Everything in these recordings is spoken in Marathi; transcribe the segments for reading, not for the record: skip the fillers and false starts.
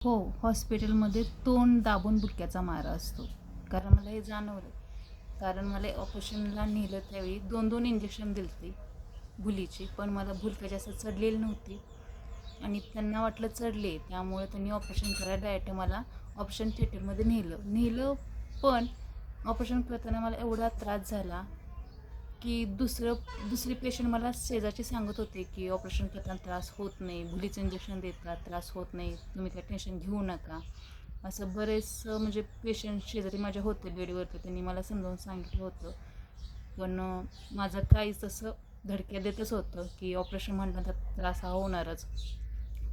हो, हॉस्पिटलमध्ये तोंड दाबून बुक्क्याचा मारा असतो. कारण मला हे जाणवलं. कारण मला ऑपरेशनला नेलं त्यावेळी 2-2 इंजेक्शन दिलती भुलीची, पण मला भूल काही जास्त चढलेली नव्हती आणि त्यांना वाटलं चढले, त्यामुळे त्यांनी ऑपरेशन करायला डायरेक्ट मला ऑपरेशन थिएटरमध्ये नेलं. पण ऑपरेशन करताना मला एवढा त्रास झाला की दुसरे पेशंट मला शेजारचे सांगत होते की ऑपरेशन करताना त्रास होत नाही, भुलीचं इंजेक्शन देतात, त्रास होत नाही, तुम्ही काय टेन्शन घेऊ नका. असं बरेचसं म्हणजे पेशंट शेजारी माझ्या होते बेडवरती, त्यांनी मला समजावून सांगितलं होतं. पण माझं काहीच तसं धडक्या देतच होतं की ऑपरेशन म्हटलं तर त्रास हा होणारच.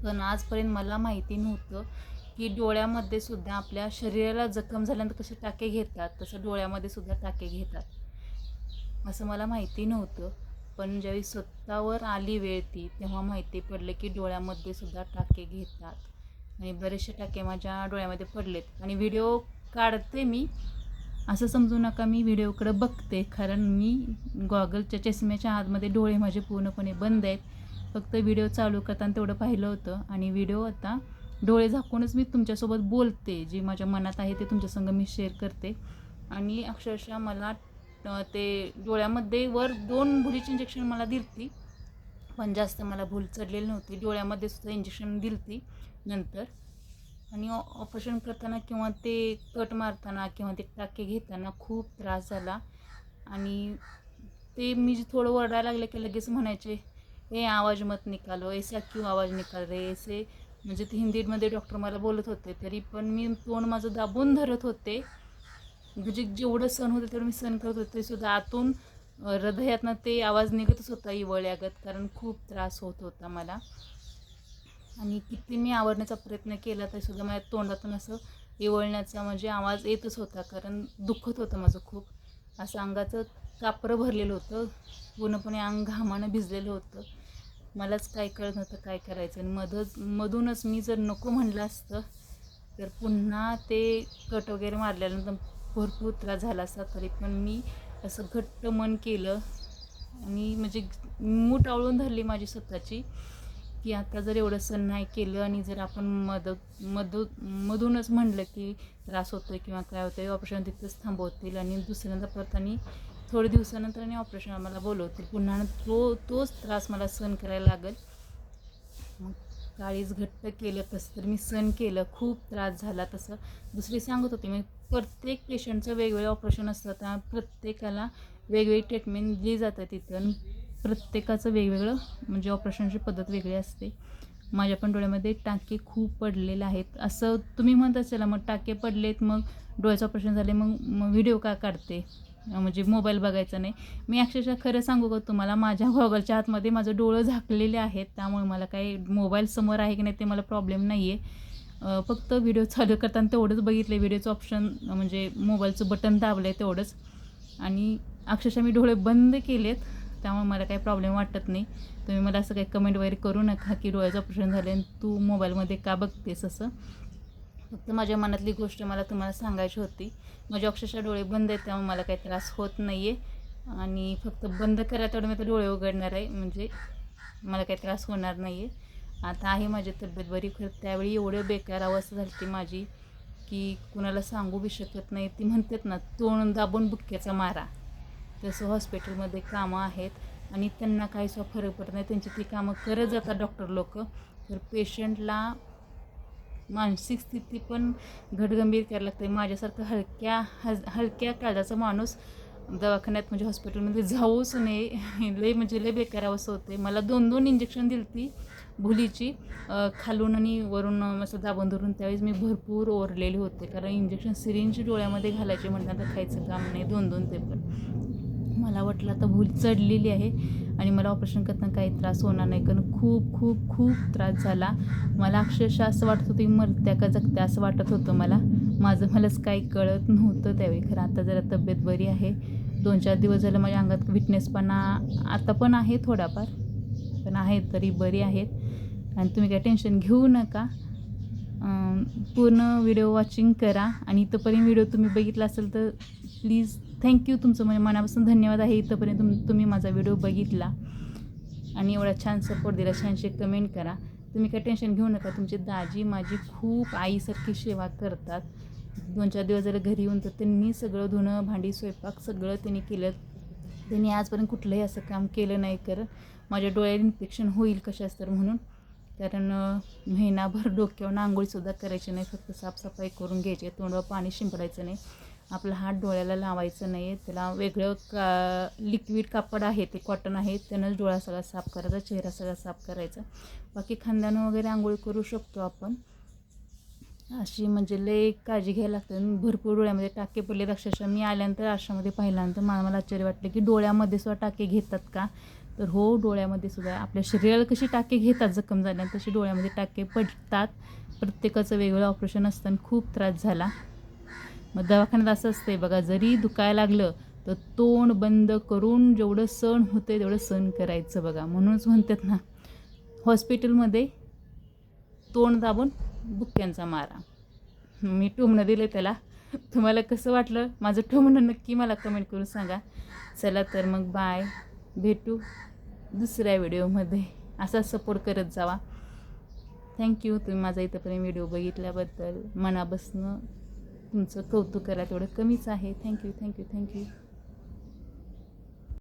पण आजपर्यंत मला माहिती नव्हतं की डोळ्यामध्ये सुद्धा आपल्या शरीराला जखम झाल्यानंतर कसे टाके घेतात, तसं डोळ्यामध्ये सुद्धा टाके घेतात, असं मला माहिती नव्हतं. पण ज्यावेळी स्वतःवर आली वेळ ती, तेव्हा माहिती पडलं की डोळ्यामध्ये सुद्धा टाके घेतात आणि बरेचसे टाके माझ्या डोळ्यामध्ये पडलेत. आणि व्हिडिओ काढते मी, असं समजू नका मी व्हिडिओकडं बघते, कारण मी गॉगलच्या चष्म्याच्या आतमध्ये डोळे माझे पूर्णपणे बंद आहेत. फक्त व्हिडिओ चालू करताना तेवढं पाहिलं होतं आणि व्हिडिओ आता डोळे झाकूनच मी तुमच्यासोबत बोलते, जे माझ्या मनात आहे ते तुमच्यासंग मी शेअर करते. आणि अक्षरशः मला ते डोळ्यामध्ये वर 2 भुलीची इंजेक्शन मला दिलती, पण जास्त मला भूल चढलेली नव्हती. डोळ्यामध्ये सुद्धा इंजेक्शन दिलती नंतर. आणि ऑपरेशन करताना किंवा ते कट मारताना किंवा ते टाके घेताना खूप त्रास झाला. आणि ते मी जे थोडं ओरडायला लागले की लगेच म्हणायचे, "ए आवाज मत निकालो, ऐसा क्यों आवाज निकाल रे ऐसे." म्हणजे ते हिंदीमध्ये डॉक्टर मला बोलत होते, तरी पण मी तोंड माझं दाबून धरत होते. म्हणजे जेवढं सण होतं तेवढं मी सहन करत होते. सुद्धा आतून हृदयातनं ते आवाज निघतच होता इवळल्यागत, कारण खूप त्रास होत होता मला. आणि किती मी आवरण्याचा प्रयत्न केला तरीसुद्धा माझ्या तोंडातून असं इवळण्याचा म्हणजे आवाज येतच होता, कारण दुखत होतं माझं खूप. असं अंगाचं कापरं भरलेलं होतं, पूर्णपणे अंग घामानं भिजलेलं होतं. मलाच काय कळत नव्हतं काय करायचं. आणि मधूनच मी जर नको म्हणलं असतं तर पुन्हा ते कट वगैरे मारल्यानंतर भरपूर त्रास झाला असता. तरी पण मी असं घट्ट मन केलं आणि म्हणजे मूठ आवळून धरली माझी स्वतःची, की आता जर एवढं सण नाही केलं आणि जर आपण मधूनच म्हणलं की त्रास होतो आहे किंवा काय होतं आहे, ऑपरेशन तिथंच थांबवतील आणि दुसऱ्यांदा परत आणि थोडे दिवसानंतर आणि ऑपरेशन आम्हाला बोलवतील, पुन्हा तोच त्रास मला सहन करायला लागेल. मग काळीज घट्ट केलं, तसं तर मी सहन केलं. खूप त्रास झाला तसं. दुसरी सांगत होती मी, प्रत्येक पेशंटचं वेगवेगळे ऑपरेशन असतं, त्या प्रत्येकाला वेगवेगळी ट्रीटमेंट दिली जातं तिथं. प्रत्येकाचं वेगवेगळं म्हणजे ऑपरेशनची पद्धत वेगळी असते. माझ्या पण डोळ्यामध्ये टाके खूप पडलेले आहेत. असं तुम्ही म्हणत असाल, मग टाके पडलेत, मग डोळ्याचं ऑपरेशन झाले, मग व्हिडिओ का काढते, म्हणजे मोबाईल बघायचा नाही. मी अक्षरशः खरं सांगू का तुम्हाला, माझ्या गॉगलच्या आतमध्ये माझं डोळं झाकलेले आहेत, त्यामुळे मला काही मोबाईल समोर आहे की नाही ते मला प्रॉब्लेम नाही आहे. फक्त व्हिडिओ चालू करताना तेवढंच बघितलं, व्हिडिओचं ऑप्शन म्हणजे मोबाईलचं बटन दाबलं आहे तेवढंच. आणि अक्षरशः मी डोळे बंद केलेत, त्यामुळे मला काही प्रॉब्लेम वाटत नाही. तुम्ही मला असं काही कमेंट वगैरे करू नका की डोळ्याचं ऑपरेशन झालं आणि तू मोबाईलमध्ये का बघतेस असं. फक्त माझ्या मनातली गोष्ट मला तुम्हाला सांगायची होती. माझे अक्षरशः डोळे बंद आहेत, त्यामुळे मला काही त्रास होत नाही आहे. आणि फक्त बंद करा तेवढं मी तर डोळे उघडणार आहे, म्हणजे मला काही त्रास होणार नाही आहे. आता आहे माझी तब्येत बरी. खरं त्यावेळी एवढं बेकार अवस्था झाली होती माझी की कुणाला सांगू बी शकत नाही. ती म्हणतात ना, तोंड दाबून बुक्क्याचा मारा, तसं हॉस्पिटलमध्ये कामं आहेत आणि त्यांना काहीच फरक पडत नाही. त्यांची ती कामं करत जातात डॉक्टर लोक. तर पेशंटला मानसिक स्थिती पण घटगंभीर करायला लागते. माझ्यासारखं हलक्या काळजाचा माणूस दवाखान्यात म्हणजे हॉस्पिटलमध्ये जाऊच नये. लय म्हणजे लय बेकार अवस्था होते. मला 2-2 इंजेक्शन दिली ती भुलीची, खालून आणि वरून असं दाबून धरून. त्यावेळेस मी भरपूर ओरलेले होते, कारण इंजेक्शन सिरिंज डोळ्यामध्ये घालायचे म्हटलं तर खायचं काम नाही, 2-2 ते पण. मला वाटलं आता भूल चढलेली आहे आणि मला ऑपरेशन करताना काही त्रास होणार नाही, कारण खूप खूप खूप त्रास झाला. मला अक्षरशः असं वाटत होतं की मरत्या का जगत्या असं वाटत होतं मलाच काही कळत नव्हतं त्यावेळी. खरं आता जरा तब्येत बरी आहे. 2-4 दिवस झालं माझ्या अंगात विटनेसपणा आता पण आहे थोडाफार, पण आहे तरी बरी आहेत. आणि तुम्ही काही टेन्शन घेऊ नका. पूर्ण व्हिडिओ वॉचिंग करा. आणि इथंपर्यंत व्हिडिओ तुम्ही बघितला असेल तर प्लीज थँक्यू, तुमचं म्हणजे मनापासून धन्यवाद आहे. इथंपर्यंत तुम्ही माझा व्हिडिओ बघितला आणि एवढा छान सपोर्ट दिला, छानशी कमेंट करा. तुम्ही काही टेन्शन घेऊ नका. तुमची दाजी माझी खूप आईसारखी सेवा करतात. 2-4 दिवस जरा घरी येऊन तर त्यांनी सगळं धुणं भांडी स्वयंपाक सगळं त्यांनी केलं. त्यांनी आजपर्यंत कुठलंही असं काम केलं नाही. कारण माझ्या डोळ्यात इन्फेक्शन होईल कशाच तर म्हणून. कारण महिनाभर डोक्यावर आंघोळीसुद्धा करायची नाही. फक्त साफसफाई करून घ्यायची. तोंडावर पाणी शिंपडायचं नाही. आपला हात डोळ्याला लावायचं नाही. त्याला वेगळं लिक्विड कापड आहे ते कॉटन आहे त्यानंच डोळा सगळा साफ करायचा. चेहरा सगळा साफ करायचा. बाकी खांद्यानं वगैरे आंघोळी करू शकतो आपण. अशी म्हणजे लई काळजी घ्यायला लागतं. भरपूर डोळ्यामध्ये टाके पडले. अक्षरशः मी आल्यानंतर आश्रमामध्ये पाहिल्यानंतर मला आश्चर्य वाटलं की डोळ्यामध्ये सुद्धा टाके घेतात का. तर हो, डोळ्यामध्ये सुद्धा आपल्या शरीराला कशी टाके घेतात जखम झाल्यानंतर तशी डोळ्यामध्ये टाके पडतात. प्रत्येकाचं वेगळं ऑपरेशन असतं आणि खूप त्रास झाला. मग दवाखान्यात असं असते बघा, जरी दुखायला लागलं तर तोंड बंद करून जेवढं सहन होतं तेवढं सहन करायचं बघा. म्हणूनच म्हणतात ना, हॉस्पिटलमध्ये तोंड दाबून बुक्क्यांचा मारा. मी टोमणं दिलं त्याला. तुम्हाला कसं वाटलं माझं टोमणं नक्की मला कमेंट करून सांगा. चला तर मग बाय, भेटू दुसऱ्या व्हिडिओमध्ये. असा सपोर्ट करत जावा. थँक्यू. तुम्ही माझा इथंपर्यंत व्हिडिओ बघितल्याबद्दल मनापासून तुमचं कौतुक करा तेवढं कमीच आहे. थँक्यू.